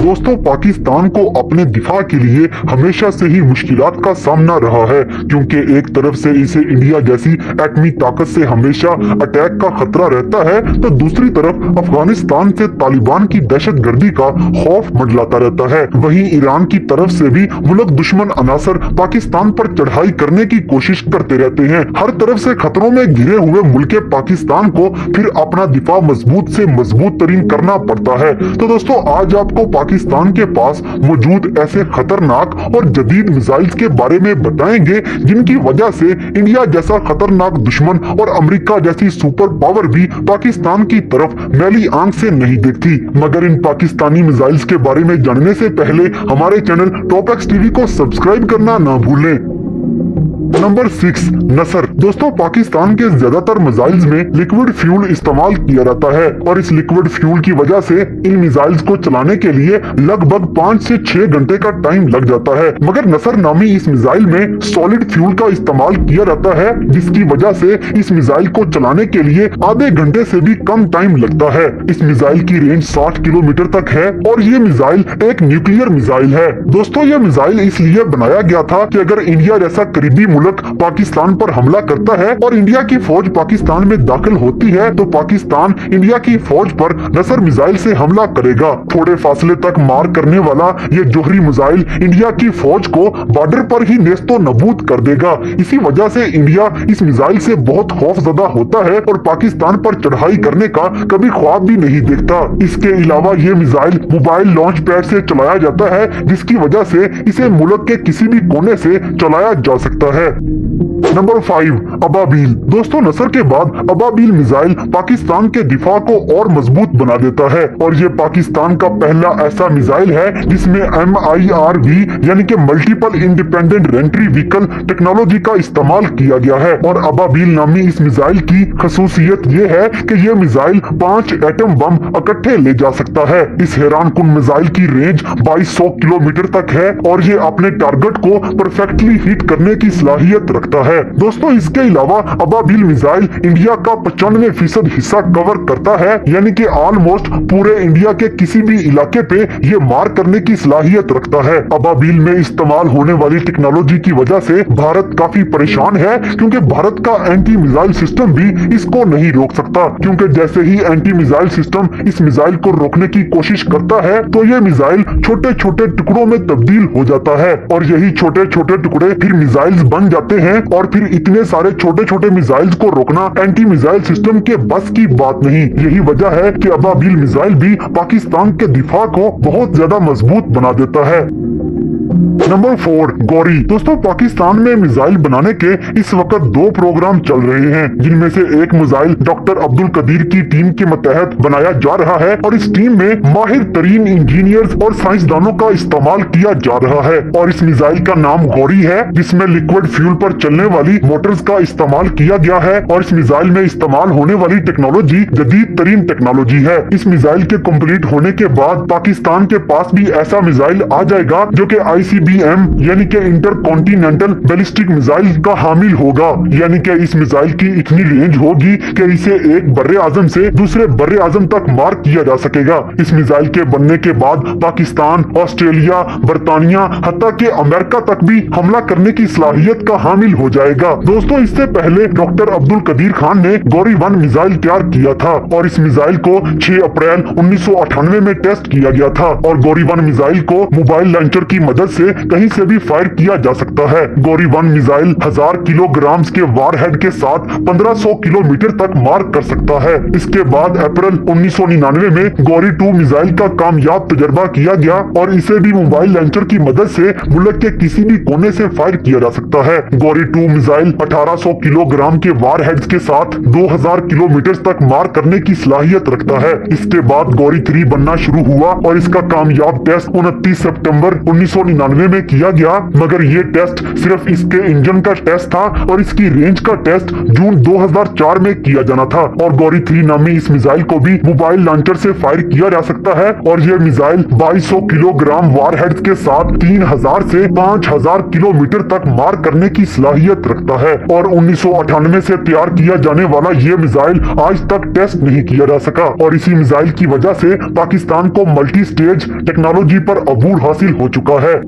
दोस्तों, पाकिस्तान को अपने दिफा के लिए हमेशा से ही मुश्किलात का सामना रहा है, क्योंकि एक तरफ से इसे इंडिया जैसी एटमी ताकत से हमेशा अटैक का खतरा रहता है, तो दूसरी तरफ अफगानिस्तान से तालिबान की दहशतगर्दी का खौफ मंडलाता रहता है। वहीं ईरान की तरफ से भी मुल्क दुश्मन अनासर पाकिस्तान पर चढ़ाई करने की कोशिश करते रहते हैं। हर तरफ से खतरों में घिरे हुए मुल्क पाकिस्तान को फिर अपना दिफा मजबूत से मजबूत तरीन करना पड़ता है। तो दोस्तों, आज आपको पाकिस्तान के पास मौजूद ऐसे खतरनाक और जदीद मिसाइल्स के बारे में बताएंगे जिनकी वजह से इंडिया जैसा खतरनाक दुश्मन और अमेरिका जैसी सुपर पावर भी पाकिस्तान की तरफ मैली आंख से नहीं देखती। मगर इन पाकिस्तानी मिसाइल्स के बारे में जानने से पहले हमारे चैनल टॉप एक्स टीवी को सब्सक्राइब करना ना भूलें। नंबर 6, नसर। दोस्तों, पाकिस्तान के ज्यादातर मिसाइल्स में लिक्विड फ्यूल इस्तेमाल किया जाता है और इस लिक्विड फ्यूल की वजह से इन मिसाइल्स को चलाने के लिए लगभग 5 से 6 घंटे का टाइम लग जाता है। मगर नसर नामी इस मिसाइल में सॉलिड फ्यूल का इस्तेमाल किया जाता है, जिसकी वजह से इस मिसाइल को चलाने के लिए आधे घंटे से भी कम टाइम लगता है। इस मिसाइल की रेंज 60 किलोमीटर तक है और ये मिसाइल एक न्यूक्लियर मिसाइल है। दोस्तों, ये मिसाइल इसलिए बनाया गया था कि अगर इंडिया जैसा करीबी मुल्क पाकिस्तान पर हमला करता है और इंडिया की फौज पाकिस्तान में दाखिल होती है, तो पाकिस्तान इंडिया की फौज पर नसर मिसाइल से हमला करेगा। थोड़े फासले तक मार करने वाला ये जोहरी मिसाइल इंडिया की फौज को बॉर्डर पर ही नेस्तो नबूद कर देगा। इसी वजह से इंडिया इस मिसाइल से बहुत खौफजदा होता है और पाकिस्तान पर चढ़ाई करने का कभी ख्वाब भी नहीं देखता। इसके अलावा ये मिसाइल मोबाइल लॉन्च पैड से चलाया जाता है, जिसकी वजह से इसे मुल्क के किसी भी कोने से चलाया जा सकता है। नंबर 5, अबाबील। दोस्तों, नसर के बाद अबाबील मिसाइल पाकिस्तान के दिफा को और मजबूत बना देता है और ये पाकिस्तान का पहला ऐसा मिसाइल है जिसमें MIRV यानी कि मल्टीपल इंडिपेंडेंट रेंट्री व्हीकल टेक्नोलॉजी का इस्तेमाल किया गया है। और अबाबील नामी इस मिसाइल की खसूसियत ये है कि ये मिसाइल 5 एटम बम इकट्ठे ले जा सकता है। इस हैरान कुन मिसाइल की रेंज 2200 किलोमीटर तक है और ये अपने टारगेट को परफेक्टली हिट करने की सलाहियत रखता है। दोस्तों, इसके अलावा अबाबील मिसाइल इंडिया का 95% हिस्सा कवर करता है, यानी कि ऑलमोस्ट पूरे इंडिया के किसी भी इलाके पे ये मार करने की सलाहियत रखता है। अबाबील में इस्तेमाल होने वाली टेक्नोलॉजी की वजह से भारत काफी परेशान है, क्योंकि भारत का एंटी मिसाइल सिस्टम भी इसको नहीं रोक सकता। क्योंकि जैसे ही एंटी मिसाइल सिस्टम इस मिसाइल को रोकने की कोशिश करता है, तो ये मिसाइल छोटे छोटे टुकड़ों में तब्दील हो जाता है और यही छोटे छोटे टुकड़े फिर मिसाइल्स बन जाते हैं और फिर इतने सारे छोटे छोटे मिसाइल्स को रोकना एंटी मिसाइल सिस्टम के बस की बात नहीं। यही वजह है कि अबाबील मिसाइल भी पाकिस्तान के दिफा को बहुत ज्यादा मजबूत बना देता है। नंबर 4, गौरी। दोस्तों, पाकिस्तान में मिसाइल बनाने के इस वक्त 2 प्रोग्राम चल रहे हैं, जिनमें से एक मिसाइल डॉक्टर अब्दुल कदीर की टीम के मतहत बनाया जा रहा है और इस टीम में माहिर तरीन इंजीनियर्स और साइंसदानों का इस्तेमाल किया जा रहा है। और इस मिसाइल का नाम गौरी है, जिसमें लिक्विड फ्यूल पर चलने वाली मोटर्स का इस्तेमाल किया गया है और इस मिसाइल में इस्तेमाल होने वाली टेक्नोलॉजी जदीद तरीन टेक्नोलॉजी है। इस मिसाइल के कम्प्लीट होने के बाद पाकिस्तान के पास भी ऐसा मिसाइल आ जाएगा जो कि ICBM यानी कि इंटर कॉन्टिनेंटल बैलिस्टिक मिसाइल का हामिल होगा। यानी कि इस मिसाइल की इतनी रेंज होगी कि इसे एक बर्रे आजम से दूसरे बर्रे आजम तक मार किया जा सकेगा। इस मिसाइल के बनने के बाद पाकिस्तान, ऑस्ट्रेलिया, बर्तानिया, हत्ता के अमेरिका तक भी हमला करने की सलाहियत का हामिल हो जाएगा। दोस्तों, इससे पहले डॉक्टर अब्दुल कदीर खान ने गौरी 1 मिसाइल तैयार किया था और इस मिसाइल को 6 अप्रैल 1998 में टेस्ट किया गया था और गौरी 1 मिसाइल को मोबाइल लॉन्चर की मदद से कहीं से भी फायर किया जा सकता है। गौरी 1 मिसाइल 1000 किलोग्राम के वारहेड के साथ 1500 किलोमीटर तक मार कर सकता है। इसके बाद अप्रैल 1999 में गौरी 2 मिसाइल का कामयाब तजर्बा किया गया और इसे भी मोबाइल लॉन्चर की मदद से मुल्क के किसी भी कोने से फायर किया जा सकता है। गौरी 2 मिसाइल 1800 किलोग्राम के वारहेड्स के साथ 2000 किलोमीटर तक मार करने की सलाहियत रखता है। इसके बाद गौरी 3 बनना शुरू हुआ और इसका कामयाब टेस्ट 29 सितंबर 1999 1999 में किया गया, मगर ये टेस्ट सिर्फ इसके इंजन का टेस्ट था और इसकी रेंज का टेस्ट जून 2004 में किया जाना था। और गौरी 3 नामी इस मिसाइल को भी मोबाइल लॉन्चर से फायर किया जा सकता है और ये मिसाइल 2200 किलोग्राम वारहेड्स के साथ 3000 से 5000 किलोमीटर तक मार करने की सलाहियत रखता है। और 1998 से तैयार किया जाने वाला ये मिसाइल आज तक टेस्ट नहीं किया जा सका और इसी मिसाइल की वजह से पाकिस्तान को मल्टी स्टेज टेक्नोलॉजी पर अबूर हासिल हो चुका है।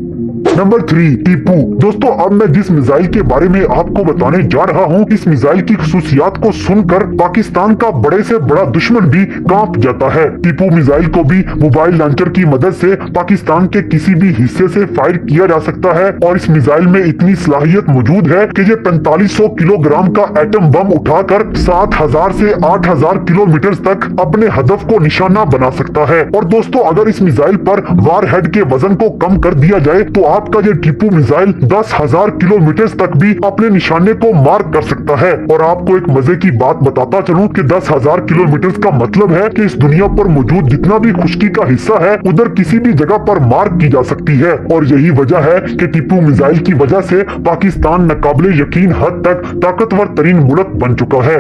नंबर 3, टीपू। दोस्तों, अब मैं जिस मिसाइल के बारे में आपको बताने जा रहा हूँ, इस मिसाइल की खसूसियात को सुनकर पाकिस्तान का बड़े से बड़ा दुश्मन भी कांप जाता है। टीपू मिसाइल को भी मोबाइल लॉन्चर की मदद से पाकिस्तान के किसी भी हिस्से से फायर किया जा सकता है और इस मिसाइल में इतनी सलाहियत मौजूद है कि ये 4500 किलोग्राम का एटम बम उठाकर 7000 से 8000 किलोमीटर तक अपने हदफ को निशाना बना सकता है। और दोस्तों, अगर इस मिसाइल पर वारहेड के वजन को कम कर दिया जाए तो आपका ये टीपू मिसाइल 10,000 किलोमीटर तक भी अपने निशाने को मार कर सकता है। और आपको एक मजे की बात बताता चलूं कि 10,000 किलोमीटर का मतलब है कि इस दुनिया पर मौजूद जितना भी खुश्की का हिस्सा है उधर किसी भी जगह पर मार की जा सकती है। और यही वजह है कि टीपू मिसाइल की वजह से पाकिस्तान नाकाबिले यकीन हद तक ताकतवर तरीन मुल्क बन चुका है।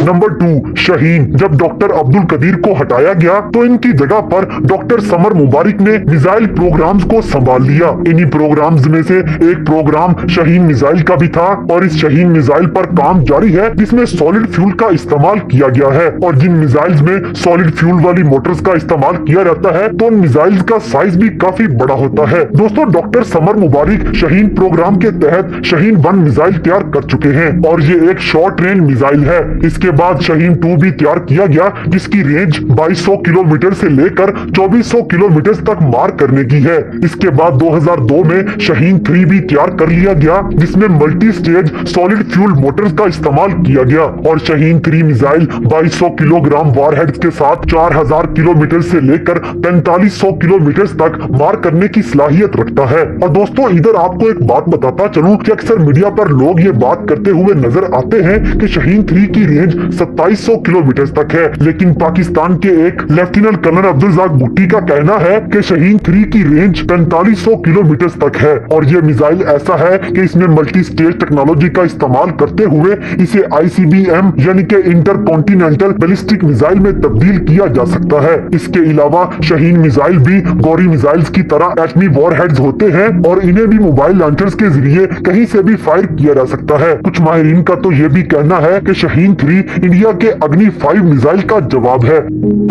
नंबर 2, शाहीन। जब डॉक्टर अब्दुल कदीर को हटाया गया तो इनकी जगह पर डॉक्टर समर मुबारक ने मिसाइल प्रोग्राम्स को संभाल लिया। इन्हीं प्रोग्राम्स में से एक प्रोग्राम शाहीन मिसाइल का भी था और इस शाहीन मिसाइल पर काम जारी है जिसमें सॉलिड फ्यूल का इस्तेमाल किया गया है। और जिन मिसाइल्स में सॉलिड फ्यूल वाली मोटर्स का इस्तेमाल किया जाता है तो उन मिसाइल्स का साइज भी काफी बड़ा होता है। दोस्तों, डॉक्टर समर मुबारक शाहीन प्रोग्राम के तहत शाहीन 1 मिसाइल तैयार कर चुके हैं और ये एक शॉर्ट रेंज मिसाइल है। इसके बाद शाहीन 2 भी तैयार किया गया जिसकी रेंज 2200 किलोमीटर से लेकर 2400 किलोमीटर तक मार करने की है। इसके बाद 2002 में शाहीन 3 भी तैयार कर लिया गया जिसमें multi stage solid fuel Motors का इस्तेमाल किया गया और शाहीन 3 मिसाइल 2200 किलोग्राम वारहेड्स के साथ 4000 किलोमीटर से लेकर 4500 किलोमीटर तक मार करने की सलाहियत रखता है। और दोस्तों, इधर आपको एक बात बताता चलूं कि अक्सर मीडिया पर लोग ये बात करते हुए नजर आते हैं कि शाहीन 3 की रेंज 2700 किलोमीटर तक है, लेकिन पाकिस्तान के एक लेफ्टिनेंट कर्नल अब्दुल रज़ाक भुट्टी का कहना है कि शाहीन 3 की रेंज 4500 किलोमीटर तक है। और ये मिसाइल ऐसा है कि इसमें मल्टी स्टेज टेक्नोलॉजी का इस्तेमाल करते हुए इसे ICBM यानी कि इंटर कॉन्टिनेंटल बैलिस्टिक मिसाइल में तब्दील किया जा सकता है। इसके अलावा शाहीन मिसाइल भी गौरी मिसाइल्स की तरह एटमी वॉरहेड्स होते हैं और इन्हें भी मोबाइल लॉन्चर्स के जरिए कहीं से भी फायर किया जा सकता है। कुछ माहिरीन का तो ये भी कहना है कि शाहीन 3 इंडिया के अग्नि 5 मिसाइल का जवाब है।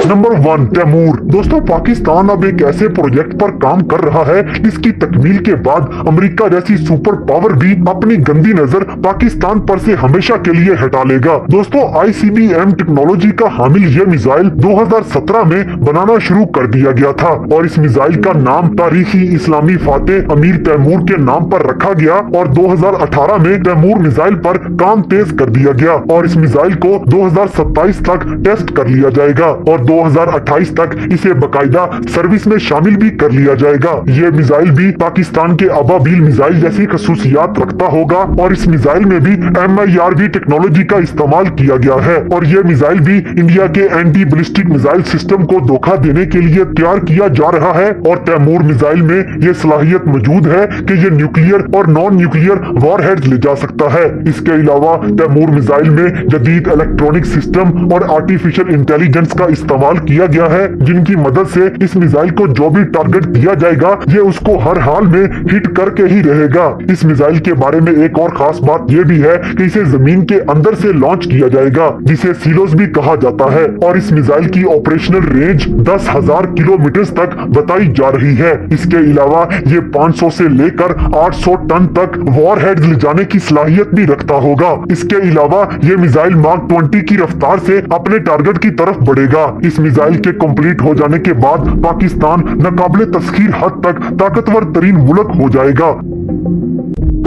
नंबर 1, तैमूर। दोस्तों, पाकिस्तान अब एक ऐसे प्रोजेक्ट पर काम कर रहा है जिसकी तकमील के बाद अमेरिका जैसी सुपर पावर भी अपनी गंदी नजर पाकिस्तान पर से हमेशा के लिए हटा लेगा। दोस्तों, ICBM टेक्नोलॉजी का हामिल ये मिसाइल 2017 में बनाना शुरू कर दिया गया था और इस मिसाइल का नाम तारीखी इस्लामी फातेह अमीर तैमूर के नाम पर रखा गया और 2018 में तैमूर मिसाइल पर काम तेज कर दिया गया और इस मिसाइल को 2027 तक टेस्ट कर लिया जाएगा और 2028 तक इसे बकायदा सर्विस में शामिल भी कर लिया जाएगा। ये मिसाइल भी पाकिस्तान के अबाबील मिसाइल जैसी खसूसियात रखता होगा और इस मिसाइल में भी MIRV टेक्नोलॉजी का इस्तेमाल किया गया है और ये मिसाइल भी इंडिया के एंटी बैलिस्टिक मिसाइल सिस्टम को धोखा देने के लिए तैयार किया जा रहा है। और तैमूर मिसाइल में ये सलाहियत मौजूद है कि ये न्यूक्लियर और नॉन न्यूक्लियर वॉरहेड्स ले जा सकता है। इसके अलावा तैमूर मिसाइल में जदीद इलेक्ट्रॉनिक सिस्टम और आर्टिफिशियल इंटेलिजेंस का इस्तेमाल किया गया है जिनकी मदद से इस मिसाइल को जो भी टारगेट दिया जाएगा ये उसको हर हाल में हिट करके ही रहेगा। इस मिसाइल के बारे में एक और खास बात ये भी है कि इसे जमीन के अंदर से लॉन्च किया जाएगा जिसे सीलोस भी कहा जाता है और इस मिसाइल की ऑपरेशनल रेंज 10,000 किलोमीटर तक बताई जा रही है। इसके अलावा ये 500 से लेकर 800 टन तक वॉरहेड्स ले जाने की सलाहियत भी रखता होगा। इसके अलावा ये मिसाइल मार्क 20 की रफ्तार से अपने टारगेट की तरफ बढ़ेगा। इस मिसाइल के कंप्लीट हो जाने के बाद पाकिस्तान नाकाबिले तस्खीर हद तक ताकतवर तरीन मुल्क हो जाएगा।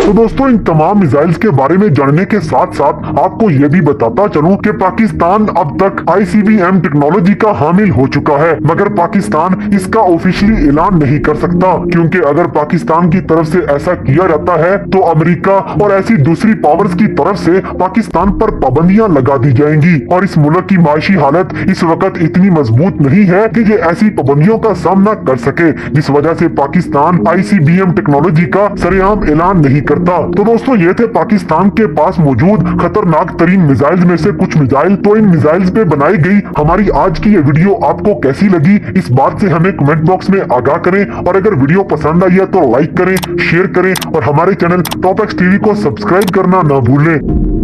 तो दोस्तों इन तमाम मिसाइल्स के बारे में जानने के साथ साथ आपको ये भी बताता चलूं कि पाकिस्तान अब तक ICBM टेक्नोलॉजी का हामिल हो चुका है, मगर पाकिस्तान इसका ऑफिशियली ऐलान नहीं कर सकता, क्योंकि अगर पाकिस्तान की तरफ से ऐसा किया जाता है तो अमेरिका और ऐसी दूसरी पावर्स की तरफ से पाकिस्तान पर पाबंदियां लगा दी जाएंगी और इस मुल्क की माशी हालत इस वक्त इतनी मजबूत नहीं है कि ये ऐसी पाबंदियों का सामना कर सके, जिस वजह से पाकिस्तान ICBM टेक्नोलॉजी का सरेआम ऐलान नहीं करता। तो दोस्तों ये थे पाकिस्तान के पास मौजूद खतरनाक तरीन मिसाइल में से कुछ मिसाइल। तो इन मिसाइल्स पे बनाई गई हमारी आज की ये वीडियो आपको कैसी लगी, इस बात से हमें कमेंट बॉक्स में आगाह करें, और अगर वीडियो पसंद आई है तो लाइक करें, शेयर करें और हमारे चैनल टॉप एक्स टीवी को सब्सक्राइब करना ना भूलें।